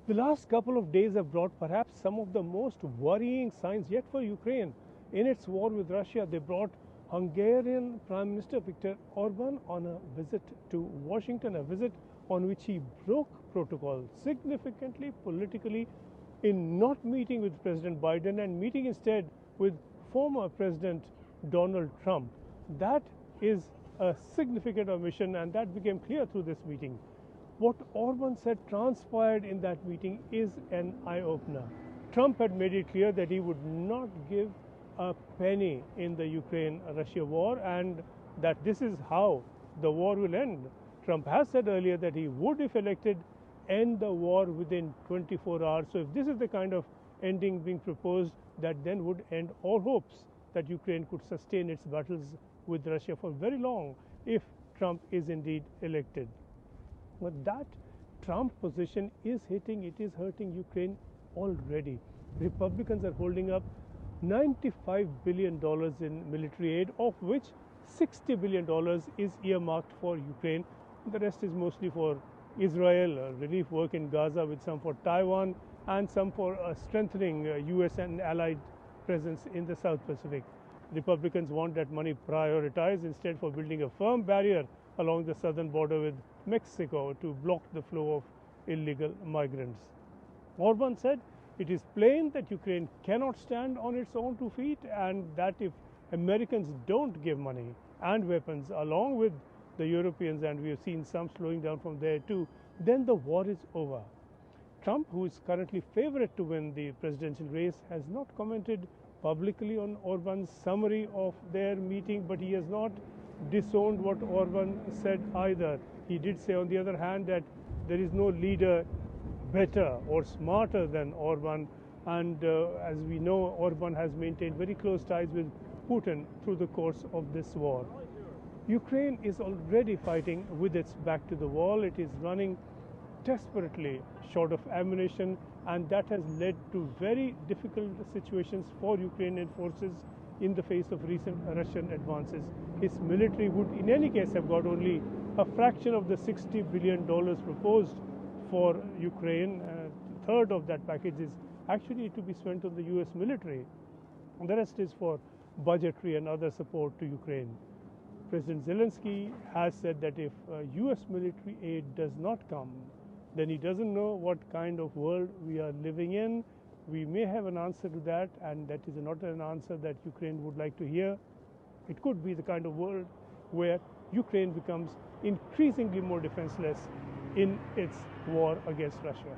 The last couple of days have brought perhaps some of the most worrying signs yet for Ukraine. In its war with Russia, they brought Hungarian Prime Minister Viktor Orban on a visit to Washington, a visit on which he broke protocol significantly politically in not meeting with President Biden and meeting instead with former President Donald Trump. That is a significant omission, and that became clear through this meeting. What Orban said transpired in that meeting is an eye-opener. Trump had made it clear that he would not give a penny in the Ukraine-Russia war and that this is how the war will end. Trump has said earlier that he would, if elected, end the war within 24 hours. So if this is the kind of ending being proposed, that then would end all hopes that Ukraine could sustain its battles with Russia for very long if Trump is indeed elected. But that Trump position is hurting Ukraine already. Republicans are holding up $95 billion in military aid, of which $60 billion is earmarked for Ukraine. The rest is mostly for Israel, relief work in Gaza, with some for Taiwan and some for strengthening US and allied presence in the South Pacific. Republicans want that money prioritized instead for building a firm barrier along the southern border with Mexico to block the flow of illegal migrants. Orban said it is plain that Ukraine cannot stand on its own 2 feet and that if Americans don't give money and weapons along with the Europeans, and we have seen some slowing down from there too, then the war is over. Trump, who is currently favorite to win the presidential race, has not commented publicly on Orban's summary of their meeting, but he has not disowned what Orban said either. He did say, on the other hand, that there is no leader better or smarter than Orban, and as we know, Orban has maintained very close ties with Putin through the course of this war. Ukraine is already fighting with its back to the wall. It is running desperately short of ammunition, and that has led to very difficult situations for Ukrainian forces in the face of recent Russian advances. His military would in any case have got only a fraction of the $60 billion proposed for Ukraine. A third of that package is actually to be spent on the US military. And the rest is for budgetary and other support to Ukraine. President Zelensky has said that if US military aid does not come, then he doesn't know what kind of world we are living in. We may have an answer to that, and that is not an answer that Ukraine would like to hear. It could be the kind of world where Ukraine becomes increasingly more defenseless in its war against Russia.